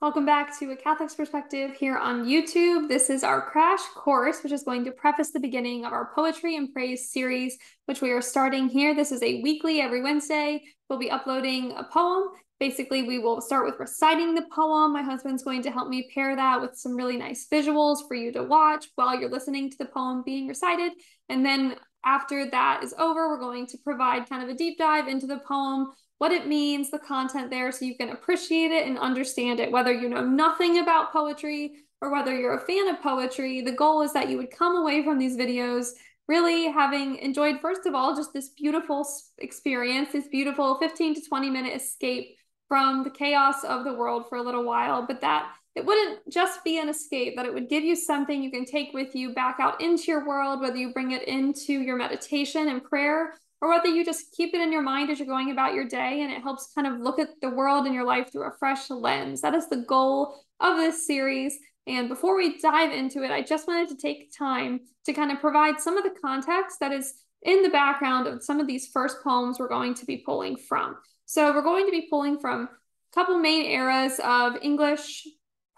Welcome back to A Catholic's Perspective here on YouTube. This is our crash course, which is going to preface the beginning of our Poetry and Praise series, which we are starting here. This is a weekly, every Wednesday. We'll be uploading a poem. Basically, we will start with reciting the poem. My husband's going to help me pair that with some really nice visuals for you to watch while you're listening to the poem being recited. And then after that is over, we're going to provide kind of a deep dive into the poem, what it means, the content there, so you can appreciate it and understand it, whether you know nothing about poetry or whether you're a fan of poetry. The goal is that you would come away from these videos really having enjoyed, first of all, just this beautiful experience, this beautiful 15 to 20 minute escape from the chaos of the world for a little while, but that it wouldn't just be an escape, that it would give you something you can take with you back out into your world, whether you bring it into your meditation and prayer, or whether you just keep it in your mind as you're going about your day and it helps kind of look at the world and your life through a fresh lens. That is the goal of this series. And before we dive into it, I just wanted to take time to kind of provide some of the context that is in the background of some of these first poems we're going to be pulling from. So we're going to be pulling from a couple main eras of English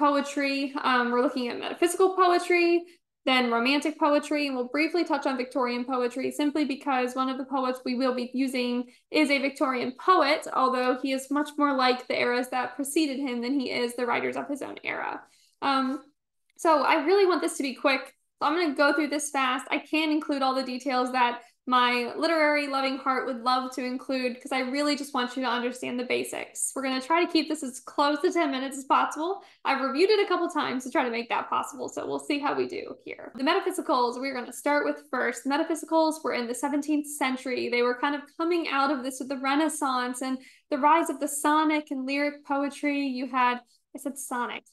poetry. We're looking at metaphysical poetry, then romantic poetry, and we'll briefly touch on Victorian poetry simply because one of the poets we will be using is a Victorian poet, although he is much more like the eras that preceded him than he is the writers of his own era. So I really want this to be quick, so I'm going to go through this fast. I can include all the details that my literary loving heart would love to include because I really just want you to understand the basics. We're going to try to keep this as close to 10 minutes as possible. I've reviewed it a couple times to try to make that possible, so we'll see how we do here. The metaphysicals we're going to start with first. Metaphysicals were in the 17th century. They were kind of coming out of this with the Renaissance and the rise of the sonic and lyric poetry. You had, I said sonnet.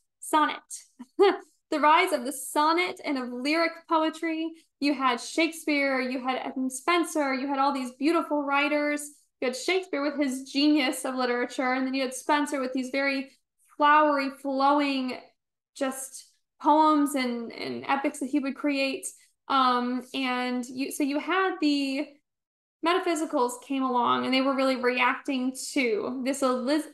The rise of the sonnet and of lyric poetry. You had Shakespeare, you had Edmund Spenser, you had all these beautiful writers. You had Shakespeare with his genius of literature, and then you had Spenser with these very flowery, flowing, just poems and epics that he would create. So you had the metaphysicals came along and they were really reacting to this,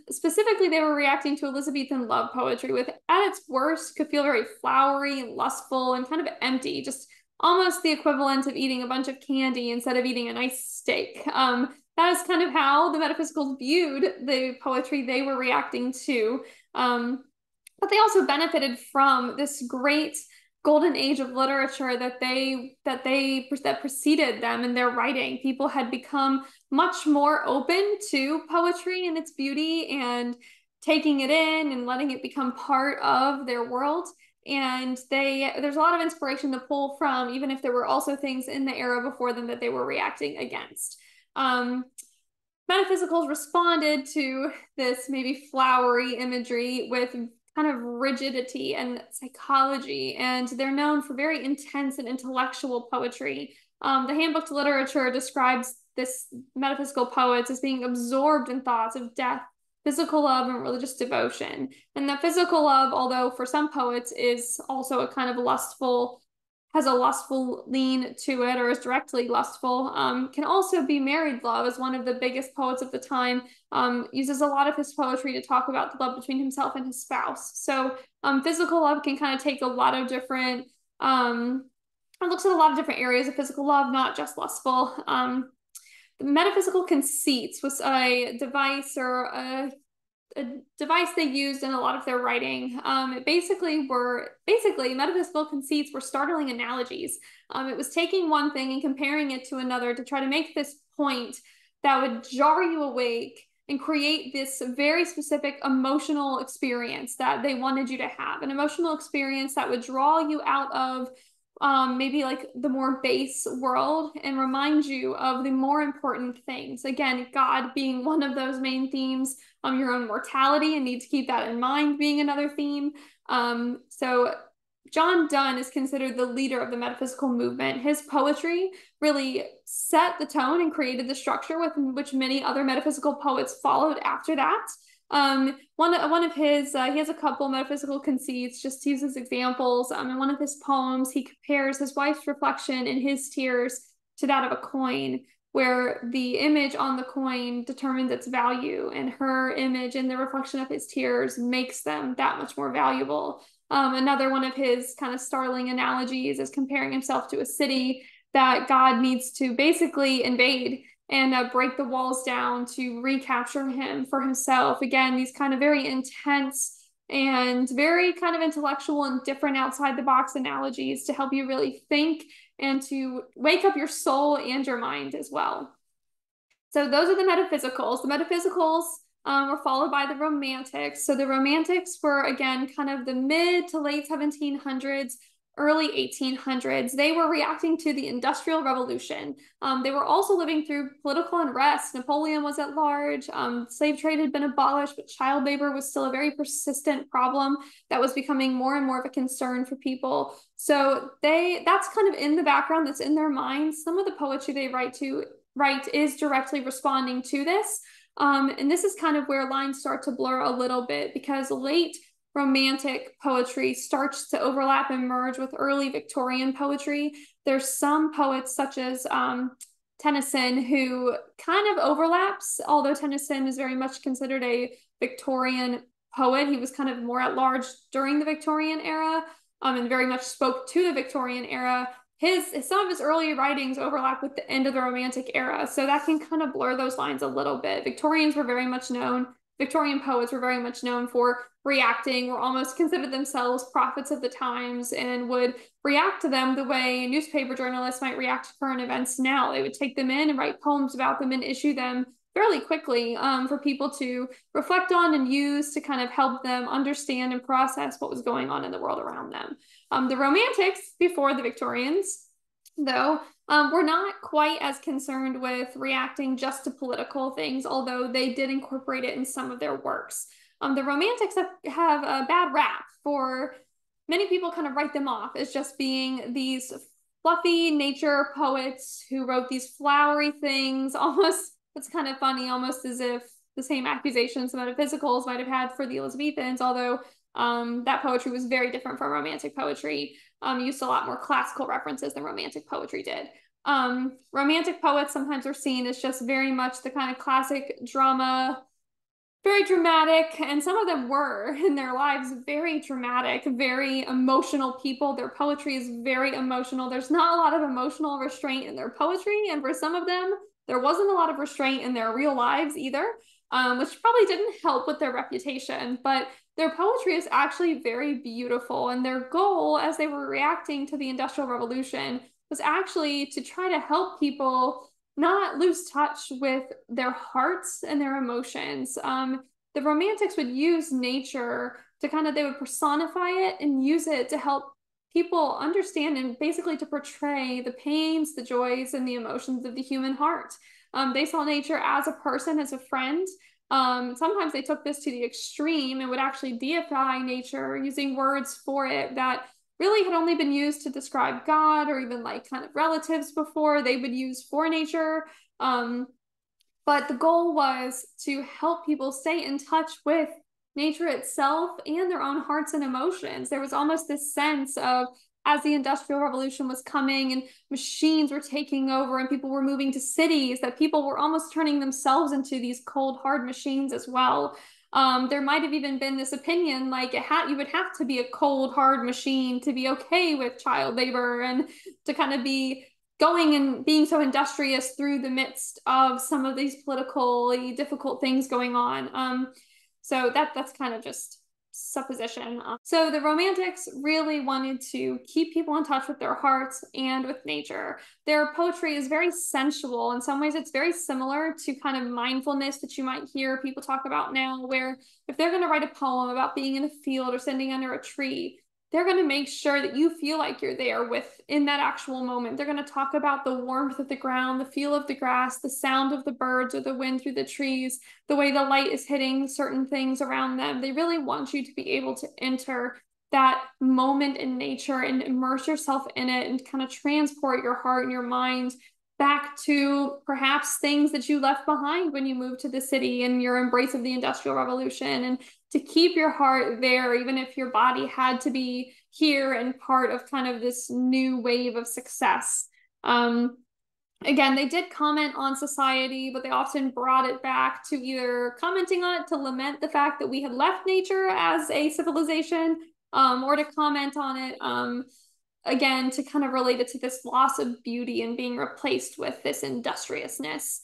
specifically they were reacting to Elizabethan love poetry, with at its worst could feel very flowery and lustful and kind of empty, just almost the equivalent of eating a bunch of candy instead of eating a nice steak. That is kind of how the metaphysicals viewed the poetry they were reacting to. But they also benefited from this great golden age of literature that preceded them in their writing. People had become much more open to poetry and its beauty and taking it in and letting it become part of their world. And there's a lot of inspiration to pull from, even if there were also things in the era before them that they were reacting against. Metaphysicals responded to this maybe flowery imagery with kind of rigidity and psychology, and they're known for very intense and intellectual poetry. The Handbook to Literature describes this metaphysical poets as being absorbed in thoughts of death, physical love, and religious devotion. And the physical love, although for some poets is also a kind of has a lustful lean to it, or is directly lustful, can also be married love, as one of the biggest poets of the time uses a lot of his poetry to talk about the love between himself and his spouse. So physical love can kind of take a lot of different, it looks at a lot of different areas of physical love, not just lustful. The metaphysical conceits was a device or a device they used in a lot of their writing. Basically metaphysical conceits were startling analogies. It was taking one thing and comparing it to another to try to make this point that would jar you awake and create this very specific emotional experience that they wanted you to have, an emotional experience that would draw you out of maybe like the more base world and remind you of the more important things. Again, God being one of those main themes, your own mortality, and need to keep that in mind being another theme. So John Donne is considered the leader of the metaphysical movement. His poetry really set the tone and created the structure with which many other metaphysical poets followed after that. One of his, he has a couple metaphysical conceits, just to use as examples. In one of his poems, he compares his wife's reflection in his tears to that of a coin. where the image on the coin determines its value, and her image and the reflection of his tears makes them that much more valuable. Another one of his kind of startling analogies is comparing himself to a city that God needs to basically invade and break the walls down to recapture him for himself. Again, these kind of very intense and very kind of intellectual and different outside the box analogies to help you really think and to wake up your soul and your mind as well. So those are the metaphysicals. The metaphysicals were followed by the romantics. So the romantics were, again, kind of the mid to late 1700s, early 1800s. They were reacting to the Industrial Revolution. They were also living through political unrest. Napoleon was at large. Slave trade had been abolished, but child labor was still a very persistent problem that was becoming more and more of a concern for people. So that's kind of in the background, that's in their minds. Some of the poetry they write is directly responding to this. And this is kind of where lines start to blur a little bit, because late Romantic poetry starts to overlap and merge with early Victorian poetry. There's some poets such as Tennyson who kind of overlaps, although Tennyson is very much considered a Victorian poet. He was kind of more at large during the Victorian era, and very much spoke to the Victorian era. Some of his early writings overlap with the end of the Romantic era, so that can kind of blur those lines a little bit. Victorian poets were very much known for reacting, were almost considered themselves prophets of the times, and would react to them the way newspaper journalists might react to current events now. They would take them in and write poems about them and issue them fairly quickly for people to reflect on and use to kind of help them understand and process what was going on in the world around them. The Romantics, before the Victorians, though, were not quite as concerned with reacting just to political things, although they did incorporate it in some of their works. The Romantics have a bad rap, for many people kind of write them off as just being these fluffy nature poets who wrote these flowery things. Almost, it's kind of funny, almost as if the same accusations the metaphysicals might have had for the Elizabethans, although that poetry was very different from Romantic poetry. Used a lot more classical references than Romantic poetry did. Romantic poets sometimes are seen as just very much the kind of classic drama, very dramatic, and some of them were in their lives very dramatic, very emotional people. Their poetry is very emotional. There's not a lot of emotional restraint in their poetry, and for some of them, there wasn't a lot of restraint in their real lives either, which probably didn't help with their reputation, but their poetry is actually very beautiful, and their goal as they were reacting to the Industrial Revolution was actually to try to help people not lose touch with their hearts and their emotions. The Romantics would use nature to they would personify it and use it to help people understand and basically to portray the pains, the joys, and the emotions of the human heart. They saw nature as a person, as a friend. Sometimes they took this to the extreme and would actually deify nature using words for it that really had only been used to describe God or even like kind of relatives before. They would use for nature. But the goal was to help people stay in touch with nature itself and their own hearts and emotions. There was almost this sense of, as the Industrial Revolution was coming and machines were taking over and people were moving to cities, that people were almost turning themselves into these cold, hard machines as well. There might have even been this opinion like you would have to be a cold, hard machine to be okay with child labor and to kind of be going and being so industrious through the midst of some of these politically difficult things going on. So that's kind of just supposition. So the Romantics really wanted to keep people in touch with their hearts and with nature. Their poetry is very sensual. In some ways, it's very similar to kind of mindfulness that you might hear people talk about now, where if they're going to write a poem about being in a field or sitting under a tree, they're going to make sure that you feel like you're there in that actual moment. They're going to talk about the warmth of the ground, the feel of the grass, the sound of the birds or the wind through the trees, the way the light is hitting certain things around them. They really want you to be able to enter that moment in nature and immerse yourself in it and kind of transport your heart and your mind back to perhaps things that you left behind when you moved to the city and your embrace of the Industrial Revolution, and to keep your heart there, even if your body had to be here and part of kind of this new wave of success. Again, they did comment on society, but they often brought it back to either commenting on it to lament the fact that we had left nature as a civilization, or to comment on it, again, to kind of relate it to this loss of beauty and being replaced with this industriousness.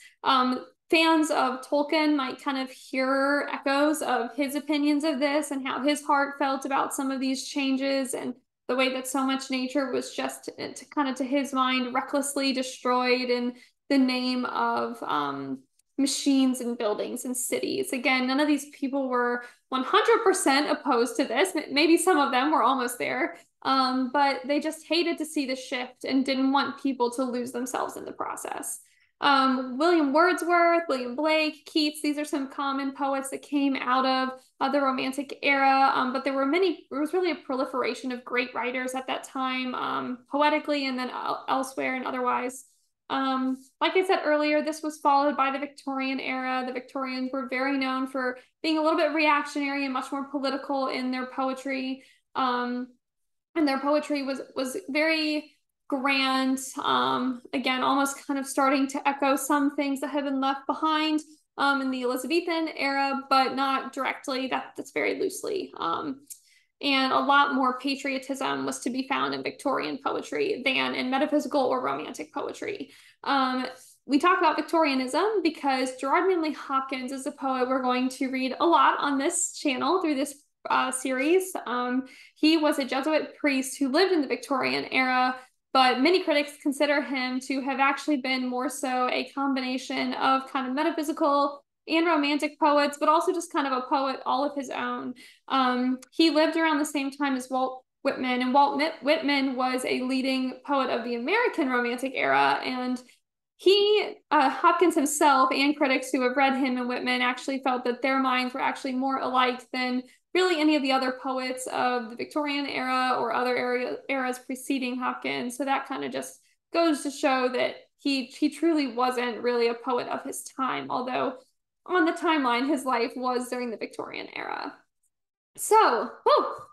Fans of Tolkien might kind of hear echoes of his opinions of this and how his heart felt about some of these changes and the way that so much nature was just to his mind recklessly destroyed in the name of machines and buildings and cities. Again, none of these people were 100% opposed to this. Maybe some of them were almost there, but they just hated to see the shift and didn't want people to lose themselves in the process. William Wordsworth, William Blake, Keats, these are some common poets that came out of the Romantic era, but there was really a proliferation of great writers at that time, poetically and then elsewhere and otherwise. Like I said earlier, this was followed by the Victorian era. The Victorians were very known for being a little bit reactionary and much more political in their poetry. And their poetry was very grand, again, almost kind of starting to echo some things that had been left behind in the Elizabethan era, but not directly. That's very loosely. And a lot more patriotism was to be found in Victorian poetry than in metaphysical or romantic poetry. We talk about Victorianism because Gerard Manley Hopkins is a poet we're going to read a lot on this channel through this series. He was a Jesuit priest who lived in the Victorian era, but many critics consider him to have actually been more so a combination of kind of metaphysical and romantic poets, but also just kind of a poet all of his own. He lived around the same time as Walt Whitman, and Walt Whitman was a leading poet of the American Romantic era, and Hopkins himself and critics who have read him and Whitman actually felt that their minds were actually more alike than really any of the other poets of the Victorian era or other eras preceding Hopkins. So that kind of just goes to show that he truly wasn't really a poet of his time, although on the timeline, his life was during the Victorian era. So,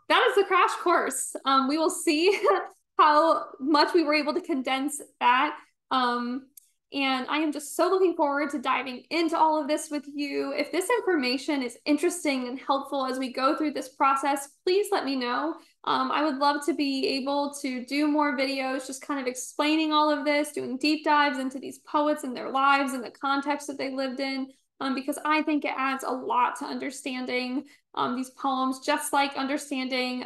that is the crash course. We will see how much we were able to condense that. And I am just so looking forward to diving into all of this with you. If this information is interesting and helpful as we go through this process, please let me know. I would love to be able to do more videos just kind of explaining all of this, doing deep dives into these poets and their lives and the context that they lived in, because I think it adds a lot to understanding these poems, just like understanding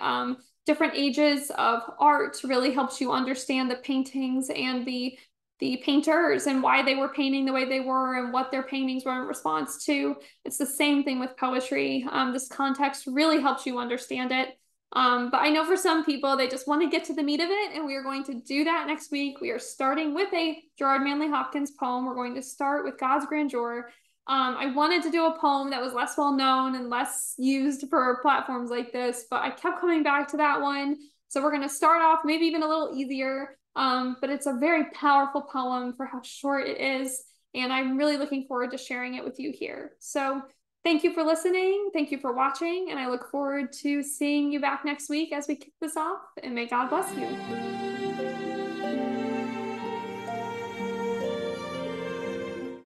different ages of art really helps you understand the paintings and the painters and why they were painting the way they were and what their paintings were in response to. It's the same thing with poetry. This context really helps you understand it. But I know for some people, they just want to get to the meat of it, and we are going to do that next week. We are starting with a Gerard Manley Hopkins poem. We're going to start with God's Grandeur. I wanted to do a poem that was less well known and less used for platforms like this, but I kept coming back to that one. So we're going to start off maybe even a little easier. But it's a very powerful poem for how short it is, and I'm really looking forward to sharing it with you here. So thank you for listening, thank you for watching, and I look forward to seeing you back next week as we kick this off, and may God bless you.